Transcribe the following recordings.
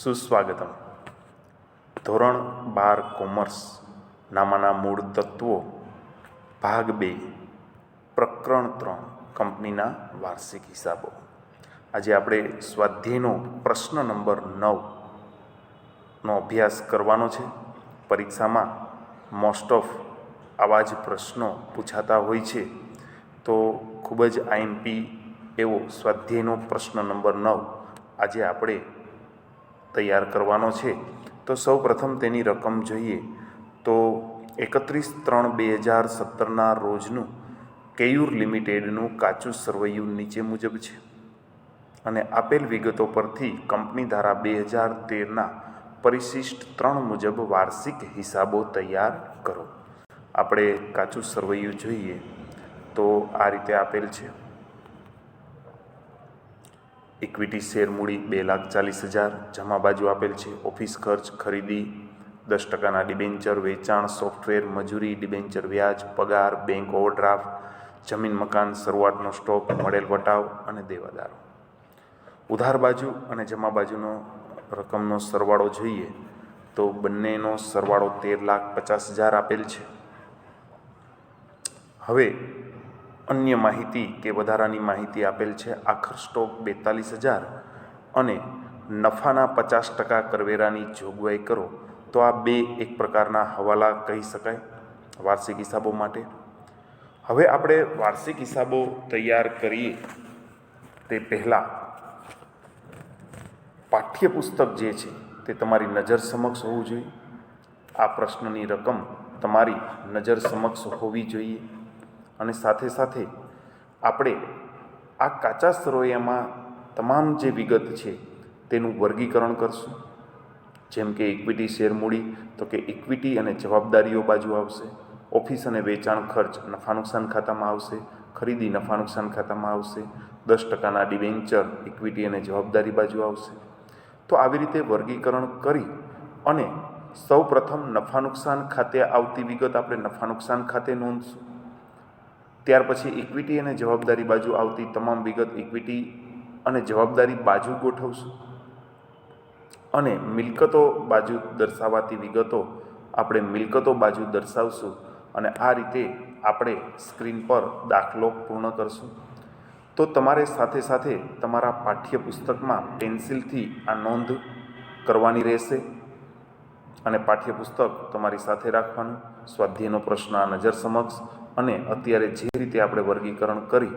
સુસ્વાગતમ. ધોરણ 12 કોમર્સ નામાના મૂળ તત્વો ભાગ 2 પ્રકરણ 3 કંપનીના વાર્ષિક હિસાબો. આજે આપણે સ્વાધ્યાયનો પ્રશ્ન નંબર 9નો અભ્યાસ કરવાનો છે. પરીક્ષામાં મોસ્ટ ઓફ આવા જ પ્રશ્નો પૂછાતા હોય છે, તો ખૂબ જ આઈએમપી એવો સ્વાધ્યાયનો પ્રશ્ન નંબર 9 આજે આપણે તૈયાર કરવાનો છે. તો સૌ પ્રથમ તેની રકમ જોઈએ તો 31/3/2017 રોજનું કેયુર લિમિટેડનું કાચું સરવૈયું નીચે મુજબ છે અને આપેલ વિગતો પરથી કંપની ધારા 2013ના પરિશિષ્ટ 3 મુજબ વાર્ષિક હિસાબો તૈયાર કરો. આપણે કાચું સરવૈયું જોઈએ તો આ રીતે આપેલ છે. ઇક્વિટી શેર મૂડી 2,40,000, જમા બાજુ આપેલ છે. ઓફિસ ખર્ચ, ખરીદી, 10%ના ડિબેન્ચર, વેચાણ, સોફ્ટવેર, મજૂરી, ડિબેન્ચર વ્યાજ, પગાર, બેંક ઓવરડ્રાફ્ટ, જમીન મકાન, શરૂઆતનો સ્ટોક, મળેલ વટાવ અને દેવાદારો. ઉધાર બાજુ અને જમા બાજુનો રકમનો સરવાળો જોઈએ તો બંનેનો સરવાળો 13,50,000 આપેલ છે. હવે અન્ય માહિતી કે વધારાની માહિતી આપેલ છે. આખર સ્ટોક 42,000 અને નફાના 50% કરવેરાની જોગવાઈ કરો. તો આ બે એક પ્રકારના હવાલા કહી શકાય વાર્ષિક હિસાબો માટે. હવે આપણે વાર્ષિક હિસાબો તૈયાર કરીએ તે પહેલાં પાઠ્યપુસ્તક જે છે તે તમારી નજર સમક્ષ હોવું જોઈએ. આ પ્રશ્નની રકમ તમારી નજર સમક્ષ હોવી જોઈએ અને સાથે સાથે આપણે આ કાચા સરવૈયામાં તમામ જે વિગત છે તેનું વર્ગીકરણ કરશું. જેમ કે ઇક્વિટી શેર મૂડી તો કે ઇક્વિટી અને જવાબદારીઓ બાજુ આવશે. ઓફિસ અને વેચાણ ખર્ચ નફા નુકસાન ખાતામાં આવશે. ખરીદી નફા નુકસાન ખાતામાં આવશે. 10%ના ડિબેન્ચર ઇક્વિટી અને જવાબદારી બાજુ આવશે. તો આવી રીતે વર્ગીકરણ કરી અને સૌ પ્રથમ નફા નુકસાન ખાતે આવતી વિગત આપણે નફા નુકસાન ખાતે નોંધશું. ત્યાર પછી ઇક્વિટી અને જવાબદારી બાજુ આવતી તમામ વિગત ઇક્વિટી અને જવાબદારી બાજુ ગોઠવશું અને મિલકતો બાજુ દર્શાવાતી વિગતો આપણે મિલકતો બાજુ દર્શાવશું અને આ રીતે આપણે સ્ક્રીન પર દાખલો પૂર્ણ કરશું. તો તમારે સાથે સાથે તમારા પાઠ્યપુસ્તકમાં પેન્સિલથી આ નોંધ કરવાની રહેશે અને પાઠ્યપુસ્તક તમારી સાથે રાખવાનું. સ્વાધ્યાયનો પ્રશ્ન આ નજર સમક્ષ અને અત્યારે જે રીતે આપણે વર્ગીકરણ કરી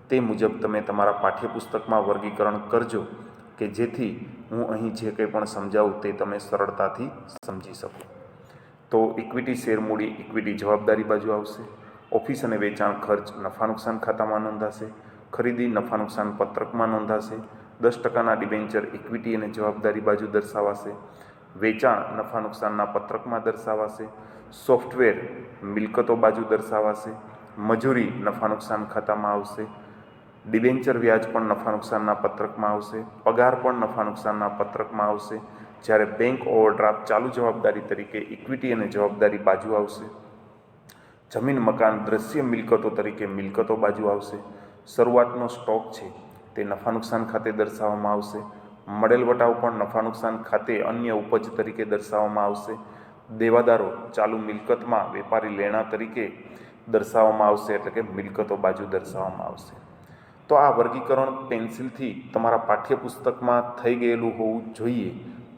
તે મુજબ તમે તમારા પાઠ્યપુસ્તકમાં વર્ગીકરણ કરજો કે જેથી હું અહીં જે કંઈ પણ સમજાવું તે તમે સરળતાથી સમજી શકો. તો ઇક્વિટી શેર મૂડી ઇક્વિટી જવાબદારી બાજુ આવશે. ઓફિસ અને વેચાણ ખર્ચ નફા નુકસાન ખાતામાં નોંધાશે. ખરીદી નફા નુકસાન પત્રકમાં નોંધાશે. 10%ના ડિબેન્ચર ઇક્વિટી અને જવાબદારી બાજુ દર્શાવાશે. વેચાણ નફા નુકસાનના પત્રકમાં દર્શાવાશે. સોફ્ટવેર મિલકતો બાજુ દર્શાવાશે. મજૂરી નફા નુકસાન ખાતામાં આવશે. ડિબેન્ચર વ્યાજ પણ નફા નુકસાનના પત્રકમાં આવશે. પગાર પણ નફા નુકસાનના પત્રકમાં આવશે. જ્યારે બેંક ઓવરડ્રાફ્ટ ચાલુ જવાબદારી તરીકે ઇક્વિટી અને જવાબદારી બાજુ આવશે. જમીન મકાન દ્રશ્ય મિલકતો તરીકે મિલકતો બાજુ આવશે. શરૂઆતનો સ્ટોક છે તે નફા નુકસાન ખાતે દર્શાવવામાં આવશે. મળેલ વટાવ પણ નફા નુકસાન ખાતે અન્ય ઉપજ તરીકે દર્શાવવામાં આવશે. દેવાદારો ચાલુ મિલકતમાં વેપારી લેણા તરીકે દર્શાવવામાં આવશે, એટલે કે મિલકતો બાજુ દર્શાવવામાં આવશે. તો આ વર્ગીકરણ પેન્સિલથી તમારા પાઠ્યપુસ્તકમાં થઈ ગયેલું હોવું જોઈએ,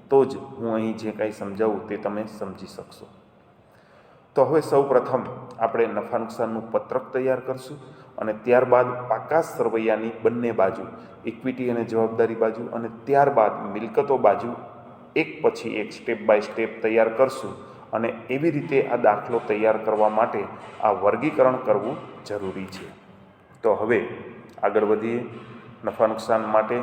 તો જ હું અહીં જે કાંઈ સમજાવું તે તમે સમજી શકશો. તો હવે સૌ પ્રથમ આપણે નફા નુકસાનનું પત્રક તૈયાર કરશું અને ત્યારબાદ પાકા સરવૈયાની બંને બાજુ ઇક્વિટી અને જવાબદારી બાજુ અને ત્યારબાદ મિલકતો બાજુ એક પછી એક સ્ટેપ બાય સ્ટેપ તૈયાર કરશું. અને એવી રીતે આ દાખલો તૈયાર કરવા માટે આ વર્ગીકરણ કરવું જરૂરી છે. તો હવે આગળ વધીએ. નફા નુકસાન માટે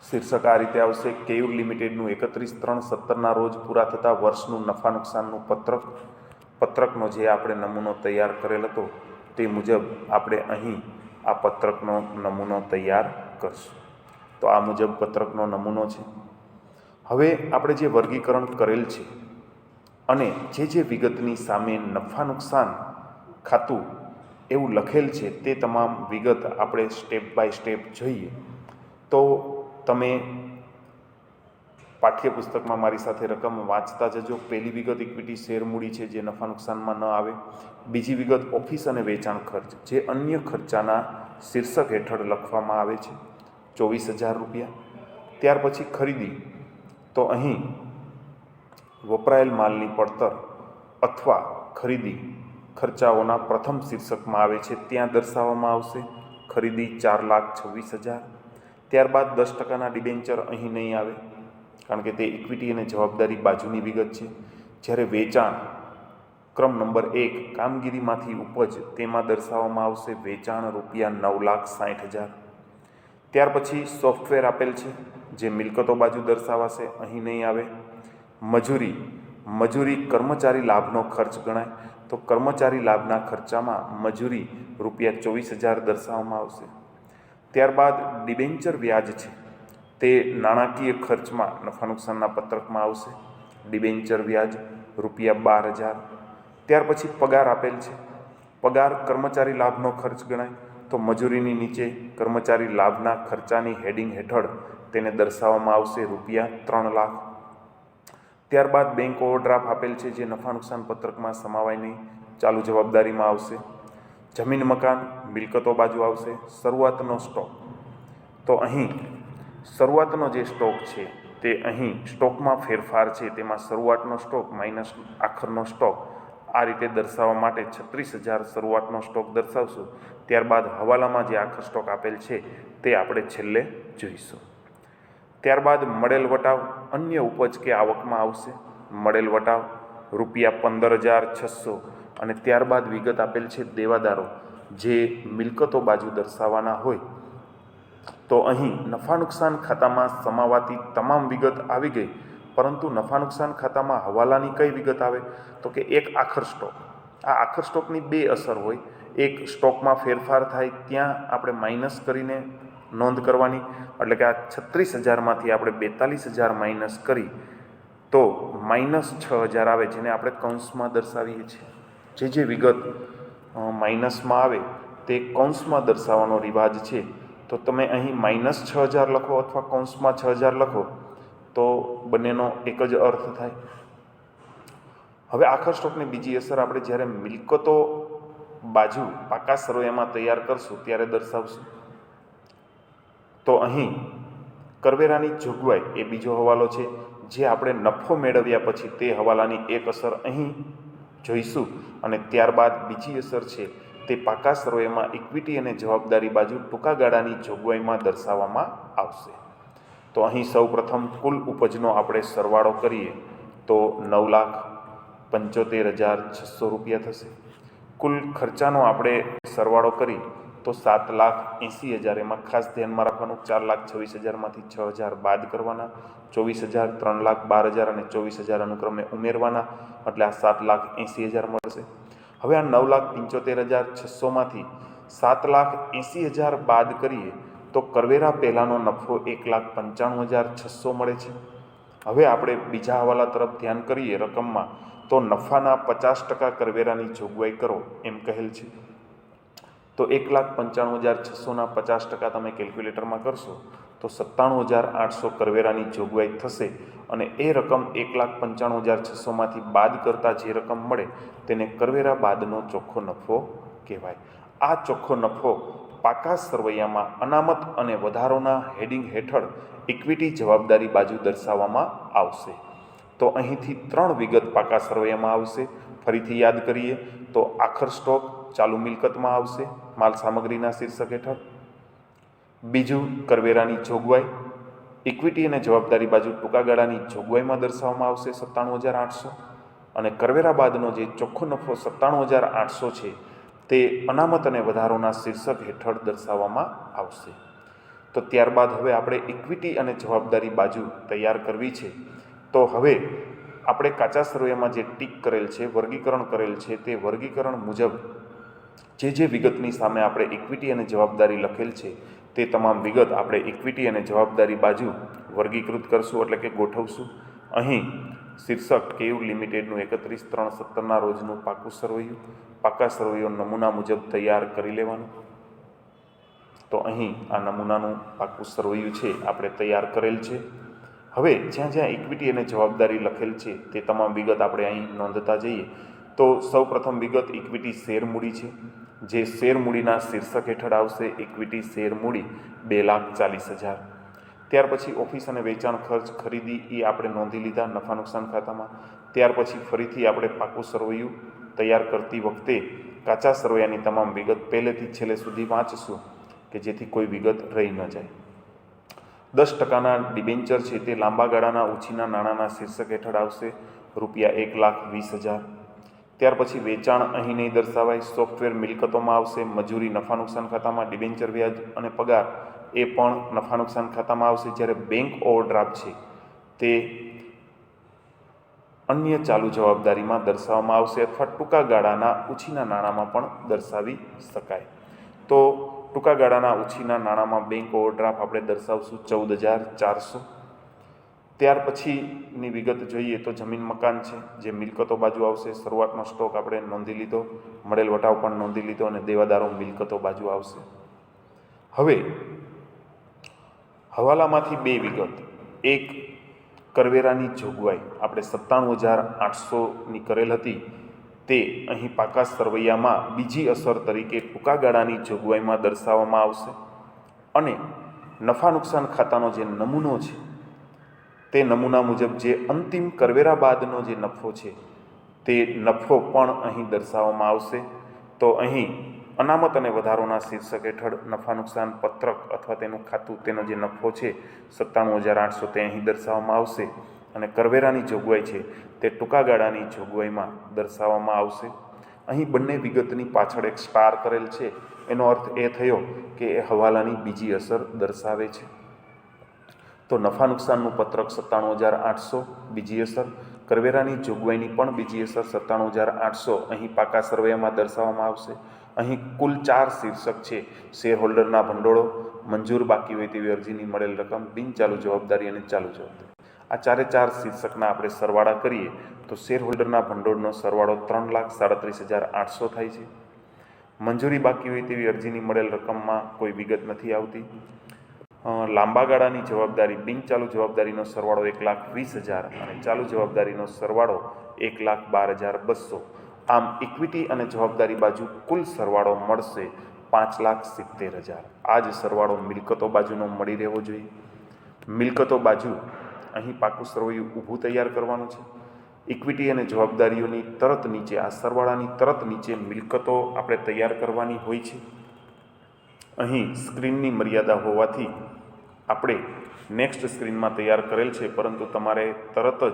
શીર્ષક આ રીતે આવશે: કેયુર લિમિટેડનું 31/3/17 રોજ પૂરા થતા વર્ષનું નફા નુકસાનનું પત્રકનો જે આપણે નમૂનો તૈયાર કરેલ હતો તે મુજબ આપણે અહીં આ પત્રકનો નમૂનો તૈયાર કરશું. તો આ મુજબ પત્રકનો નમૂનો છે. હવે આપણે જે વર્ગીકરણ કરેલ છે અને જે વિગતની સામે નફા નુકસાન ખાતું એવું લખેલ છે તે તમામ વિગત આપણે સ્ટેપ બાય સ્ટેપ જોઈએ તો તમે પાઠ્યપુસ્તકમાં મારી સાથે રકમ વાંચતા જજો. પહેલી વિગત ઇક્વિટી શેર મૂડી છે જે નફા નુકસાનમાં ન આવે. બીજી વિગત ઓફિસ અને વેચાણ ખર્ચ જે અન્ય ખર્ચાના શીર્ષક હેઠળ લખવામાં આવે છે, 24,000 રૂપિયા. ત્યાર પછી ખરીદી, તો અહીં વપરાયેલ માલની પડતર અથવા ખરીદી ખર્ચાઓના પ્રથમ શીર્ષકમાં આવે છે ત્યાં દર્શાવવામાં આવશે ખરીદી 4,26,000. ત્યારબાદ 10%ના ડિબેન્ચર અહીં નહીં આવે કારણ કે તે ઇક્વિટી અને જવાબદારી બાજુની વિગત છે. જ્યારે વેચાણ ક્રમ નંબર 1 કામગીરીમાંથી ઉપજ તેમાં દર્શાવવામાં આવશે વેચાણ ₹9,60,000. ત્યાર પછી સોફ્ટવેર આપેલ છે જે મિલકતો બાજુ દર્શાવાશે, અહીં નહીં આવે. મજૂરી કર્મચારી લાભનો ખર્ચ ગણાય તો કર્મચારી લાભના ખર્ચામાં મજૂરી ₹24,000 દર્શાવવામાં આવશે. ત્યારબાદ ડિબેન્ચર વ્યાજ છે તે નાણાકીય ખર્ચમાં નફા નુકસાનના પત્રકમાં આવશે, ડિબેન્ચર વ્યાજ ₹12,000. ત્યાર પછી પગાર આપેલ છે. પગાર કર્મચારી લાભનો ખર્ચ ગણાય તો મજૂરીની નીચે કર્મચારી લાભના ખર્ચાની હેડિંગ હેઠળ તેને દર્શાવવામાં આવશે ₹3 લાખ. ત્યારબાદ બેંક ઓવરડ્રાફ્ટ આપેલ છે જે નફા નુકસાન પત્રકમાં સમાવાય નહીં, ચાલુ જવાબદારીમાં આવશે. જમીન મકાન મિલકતો બાજુ આવશે. શરૂઆતનો સ્ટોક, તો અહીં શરૂઆતનો જે સ્ટોક છે તે અહીં સ્ટોકમાં ફેરફાર છે તેમાં શરૂઆતનો સ્ટોક માઇનસ આખરનો સ્ટોક આ રીતે દર્શાવવા માટે 36,000 શરૂઆતનો સ્ટોક દર્શાવશું. ત્યારબાદ હવાલામાં જે આખર સ્ટોક આપેલ છે તે આપણે છેલ્લે જોઈશું. ત્યારબાદ મળેલ વટાવ અન્ય ઉપજ કે આવકમાં આવશે. મળેલ વટાવ ₹15,600. અને ત્યારબાદ વિગત આપેલ છે દેવાદારો જે મિલકતો બાજુ દર્શાવવાના હોય તો અહીં નફા નુકસાન ખાતામાં સમાવાતી તમામ વિગત આવી ગઈ, પરંતુ નફા નુકસાન ખાતામાં હવાલાની કઈ વિગત આવે તો કે એક આખર સ્ટોક. આ આખર સ્ટોકની 2 અસર હોય. એક સ્ટોકમાં ફેરફાર થાય ત્યાં આપણે માઇનસ કરીને નોંધ કરવાની, એટલે કે આ 36,000માંથી આપણે 42,000 માઇનસ કરી તો -6,000 આવે, જેને આપણે કૌંસમાં દર્શાવીએ છીએ. જે વિગત માઇનસમાં આવે તે કૌંસમાં દર્શાવવાનો રિવાજ છે. તો તમે અહીં -6,000 લખો અથવા કૌંસમાં 6,000 લખો તો બંનેનો એક જ અર્થ થાય. હવે આખર સ્ટોકની બીજી અસર આપણે જ્યારે મિલકતો બાજુ પાકા સરવૈયામાં તૈયાર કરશું ત્યારે દર્શાવશું. તો અહીં કરવેરાની જોગવાઈ એ બીજો હવાલો છે જે આપણે નફો મેળવ્યા પછી તે હવાલાની એક અસર અહીં જોઈશું. અને ત્યારબાદ બીજી અસર છે તે પાકા સરવૈયામાં ઇક્વિટી અને જવાબદારી બાજુ ટૂંકા ગાળાની જોગવાઈમાં દર્શાવવામાં આવશે. તો અહીં સૌપ્રથમ કુલ ઉપજનો આપણે સરવાળો કરીએ તો 9,75,600 રૂપિયા થશે. કુલ ખર્ચાનો આપણે સરવાળો કરી તો 7,80,000. એમાં ખાસ ધ્યાનમાં રાખવાનું 4,26,000માંથી 6,000 બાદ કરવાના, 24,000, 3,12,000 અને 24,000 અનુક્રમે ઉમેરવાના, એટલે આ 7,80,000 મળશે. હવે આ 9,75,600માંથી 7,80,000 બાદ કરીએ તો કરવેરા પહેલાંનો નફો 1,95,600 મળે છે. હવે આપણે બીજા હવાલા તરફ ધ્યાન કરીએ રકમમાં તો નફાના 50% કરવેરાની જોગવાઈ કરો એમ કહેલ છે. તો 1,95,600ના 50% તમે કેલ્ક્યુલેટરમાં કરશો તો 97,800 કરવેરાની જોગવાઈ થશે. અને એ રકમ 1,95,600માંથી બાદ કરતાં જે રકમ મળે તેને કરવેરા બાદનો ચોખ્ખો નફો કહેવાય. આ ચોખ્ખો નફો પાકા સરવૈયામાં અનામત અને વધારોના હેડિંગ હેઠળ ઇક્વિટી જવાબદારી બાજુ દર્શાવવામાં આવશે. તો અહીંથી 3 વિગત પાકા સરવૈયામાં આવશે. ફરીથી યાદ કરીએ તો આખર સ્ટોક ચાલુ મિલકતમાં આવશે માલ સામગ્રીના શીર્ષક હેઠળ. બીજું કરવેરાની જોગવાઈ ઇક્વિટી અને જવાબદારી બાજુ ટૂંકા ગાળાની જોગવાઈમાં દર્શાવવામાં આવશે 97,800. અને કરવેરા બાદનો જે ચોખ્ખો નફો 97,800 છે તે અનામત અને વધારોના શીર્ષક હેઠળ દર્શાવવામાં આવશે. તો ત્યારબાદ હવે આપણે ઇક્વિટી અને જવાબદારી બાજુ તૈયાર કરવી છે. તો હવે આપણે કાચા સરવૈયામાં જે ટીક કરેલ છે, વર્ગીકરણ કરેલ છે, તે વર્ગીકરણ મુજબ જે વિગતની સામે આપણે ઇક્વિટી અને જવાબદારી લખેલ છે તે તમામ વિગત આપણે ઇક્વિટી અને જવાબદારી બાજુ વર્ગીકૃત કરશું, એટલે કે ગોઠવશું. અહીં શીર્ષક કેયુર લિમિટેડનું 31/3/17 રોજનું પાકું સરવૈયું, પાકા સરવૈયો નમૂના મુજબ તૈયાર કરી લેવાનું. તો અહીં આ નમૂનાનું પાકું સરવૈયું છે આપણે તૈયાર કરેલ છે. હવે જ્યાં જ્યાં ઇક્વિટી અને જવાબદારી લખેલ છે તે તમામ વિગત આપણે અહીં નોંધતા જઈએ. તો સૌ પ્રથમ વિગત ઇક્વિટી શેર મૂડી છે, જે શેર મૂડીના શીર્ષક હેઠળ આવશે. ઇક્વિટી શેર મૂડી 2,40,000. ત્યાર પછી ઓફિસ અને વેચાણ ખર્ચ ખરીદી એ આપણે નોંધી લીધા નફા નુકસાન ખાતામાં. ત્યાર પછી ફરીથી આપણે પાકું સરવૈયું તૈયાર કરતી વખતે કાચા સરવૈયાની તમામ વિગત પહેલેથી છેલ્લે સુધી વાંચશું કે જેથી કોઈ વિગત રહી ન જાય. 10%ના ડિબેન્ચર છે તે લાંબા ગાળાના ઉછીના નાણાંના શીર્ષક હેઠળ આવશે, ₹1,20,000. ત્યાર પછી વેચાણ અહીં નહીં દર્શાવાય. સોફ્ટવેર મિલકતોમાં આવશે. મજૂરી નફા નુકસાન ખાતામાં, ડિબેન્ચર વ્યાજ અને પગાર એ પણ નફા નુકસાન ખાતામાં આવશે. જ્યારે બેંક ઓવરડ્રાફ્ટ છે તે અન્ય ચાલુ જવાબદારીમાં દર્શાવવામાં આવશે અથવા ટૂંકા ગાળાના ઉછીના નાણાંમાં પણ દર્શાવી શકાય. તો ટૂંકા ગાળાના ઉછીના નાણાંમાં બેંક ઓવરડ્રાફ્ટ આપણે દર્શાવશું 14,400. ત્યાર પછીની વિગત જોઈએ તો જમીન મકાન છે, જે મિલકતો બાજુ આવશે. શરૂઆતનો સ્ટોક આપણે નોંધી લીધો, મળેલ વટાવ પણ નોંધી લીધો અને દેવાદારો મિલકતો બાજુ આવશે. હવે હવાલામાંથી બે વિગત. એક, કરવેરાની જોગવાઈ આપણે 97,800ની કરેલ હતી તે અહીં પાકા સરવૈયામાં બીજી અસર તરીકે ટૂંકા ગાળાની જોગવાઈમાં દર્શાવવામાં આવશે. અને નફા નુકસાન ખાતાનો જે નમૂનો છે તે નમૂના મુજબ જે અંતિમ કરવેરા બાદનો જે નફો છે તે નફો પણ અહીં દર્શાવવામાં આવશે. તો અહીં અનામત અને વધારોના શીર્ષક હેઠળ નફા નુકસાન પત્રક અથવા તેનું ખાતું, તેનો જે નફો છે 97,800 તે અહીં દર્શાવવામાં આવશે. અને કરવેરાની જોગવાઈ છે તે ટૂંકા ગાળાની જોગવાઈમાં દર્શાવવામાં આવશે. અહીં બંને વિગતની પાછળ એક સ્ટાર કરેલ છે, એનો અર્થ એ થયો કે એ હવાલાની બીજી અસર દર્શાવે છે. તો નફા નુકસાનનું પત્રક 97,800 બીજી અસર, કરવેરાની જોગવાઈની પણ બીજી અસર 97,800 અહીં પાકા સરવૈયામાં દર્શાવવામાં આવશે. અહીં કુલ 4 શીર્ષક છે: શેર હોલ્ડરના ભંડોળો, મંજૂર બાકી હોય તેવી અરજીની મળેલ રકમ, બિનચાલુ જવાબદારી અને ચાલુ જવાબદારી. આ 4 શીર્ષકના આપણે સરવાળા કરીએ તો શેર હોલ્ડરના ભંડોળનો સરવાળો 3,37,800 થાય છે. મંજૂરી બાકી હોય તેવી અરજીની મળેલ રકમમાં કોઈ વિગત નથી આવતી. લાંબા ગાળાની જવાબદારી, બિનચાલુ જવાબદારીનો સરવાળો 1,20,000 અને ચાલુ જવાબદારીનો સરવાળો 1,12,200. આમ ઇક્વિટી અને જવાબદારી બાજુ કુલ સરવાળો મળશે 5,70,000. આ જ સરવાળો મિલકતો બાજુનો મળી રહેવો જોઈએ. મિલકતો બાજુ અહીં પાકું સરવૈયું ઊભું તૈયાર કરવાનું છે. ઇક્વિટી અને જવાબદારીઓની તરત નીચે, આ સરવાળાની તરત નીચે મિલકતો આપણે તૈયાર કરવાની હોય છે. અહીં સ્ક્રીનની મર્યાદા હોવાથી આપણે નેક્સ્ટ સ્ક્રીનમાં તૈયાર કરેલ છે, પરંતુ તમારે તરત જ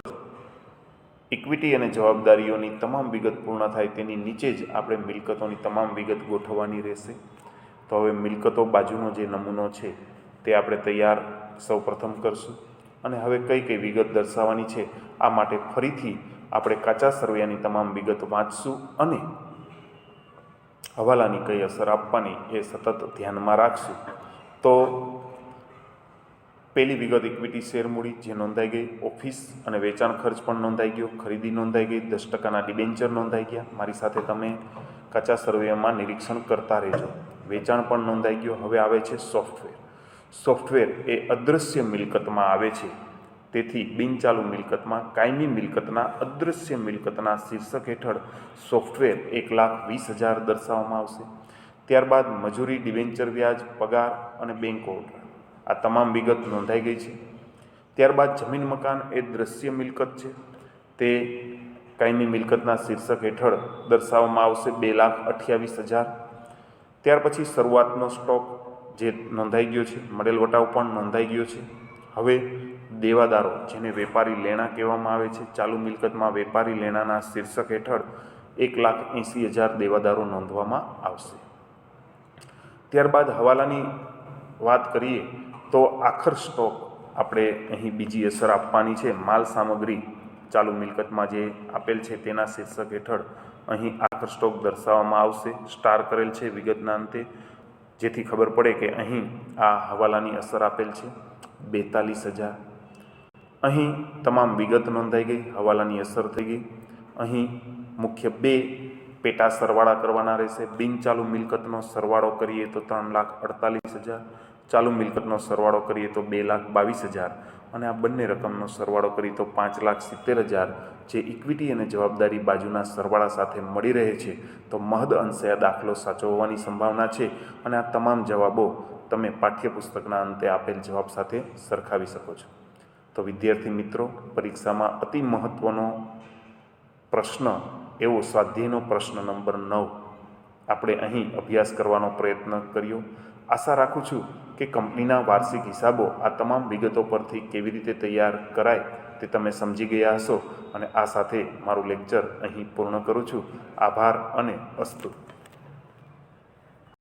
ઇક્વિટી અને જવાબદારીઓની તમામ વિગત પૂર્ણ થાય તેની નીચે જ આપણે મિલકતોની તમામ વિગત ગોઠવવાની રહેશે. તો હવે મિલકતો બાજુનો જે નમૂનો છે તે આપણે તૈયાર સૌ પ્રથમ કરશું. અને હવે કઈ કઈ વિગત દર્શાવવાની છે આ માટે ફરીથી આપણે કાચા સરવૈયાની તમામ વિગત વાંચશું અને હવાલાની કઈ અસર આપવાની એ સતત ધ્યાનમાં રાખશું. તો પહેલી વિગત ઇક્વિટી શેર મૂડી જે નોંધાઈ ગઈ, ઓફિસ અને વેચાણ ખર્ચ પણ નોંધાઈ ગયો, ખરીદી નોંધાઈ ગઈ, 10%ના ડિબેન્ચર નોંધાઈ ગયા. મારી સાથે તમે કાચા સરવૈયામાં નિરીક્ષણ કરતા રહેજો. વેચાણ પણ નોંધાઈ ગયો. હવે આવે છે સોફ્ટવેર. સોફ્ટવેર એ અદૃશ્ય મિલકતમાં આવે છે, તેથી બિનચાલુ મિલકતમાં કાયમી મિલકતના અદૃશ્ય મિલકતના શીર્ષક હેઠળ સોફ્ટવેર 1,20,000 દર્શાવવામાં આવશે. ત્યારબાદ મજૂરી, ડિબેન્ચર વ્યાજ, પગાર અને બેંક ઓવરડ્રાફ્ટ આ તમામ વિગત નોંધાઈ ગઈ છે. ત્યારબાદ જમીન મકાન એ દૃશ્ય મિલકત છે, તે કાયમી મિલકતના શીર્ષક હેઠળ દર્શાવવામાં આવશે 2,28,000. ત્યાર પછી શરૂઆતનો સ્ટોક જે નોંધાઈ ગયો છે, મળેલ વટાવ પણ નોંધાઈ ગયો છે. હવે દેવાદારો, જેને વેપારી લેણા કહેવામાં આવે છે, ચાલુ મિલકતમાં વેપારી લેણાના શીર્ષક હેઠળ 1,80,000 દેવાદારો નોંધવામાં આવશે. ત્યારબાદ હવાલાની વાત કરીએ તો આખર સ્ટોક આપણે અહીં બીજી અસર આપવાની છે. માલ સામગ્રી ચાલુ મિલકતમાં જે આપેલ છે તેના શીર્ષક હેઠળ અહીં આખર સ્ટોક દર્શાવવામાં આવશે. સ્ટાર કરેલ છે વિગતના અંતે, જેથી ખબર પડે કે અહીં આ હવાલાની અસર આપેલ છે 42,000. અહીં તમામ વિગત નોંધાઈ ગઈ, હવાલાની અસર થઈ ગઈ. અહીં મુખ્ય 2 પેટા સરવાળા કરવાના રહેશે. બિનચાલુ મિલકતનો સરવાળો કરીએ તો 3,48,000, ચાલુ મિલકતનો સરવાળો કરીએ તો 2,22,000 અને આ બંને રકમનો સરવાળો કરીએ તો 5,70,000, જે ઇક્વિટી અને જવાબદારી બાજુના સરવાળા સાથે મળી રહે છે. તો મહદ અંશે આ દાખલો સાચો હોવાની સંભાવના છે અને આ તમામ જવાબો તમે પાઠ્યપુસ્તકના અંતે આપેલ જવાબ સાથે સરખાવી શકો છો. તો વિદ્યાર્થી મિત્રો, પરીક્ષામાં અતિ મહત્ત્વનો પ્રશ્ન એવો સ્વાધ્યાયનો પ્રશ્ન નંબર 9 આપણે અહીં અભ્યાસ કરવાનો પ્રયત્ન કર્યો. આશા રાખું છું કે કંપનીના વાર્ષિક હિસાબો આ તમામ વિગતો પરથી કેવી રીતે તૈયાર કરાય તે તમે સમજી ગયા હશો અને આ સાથે મારું લેક્ચર અહીં પૂર્ણ કરું છું. આભાર અને અસ્તુ.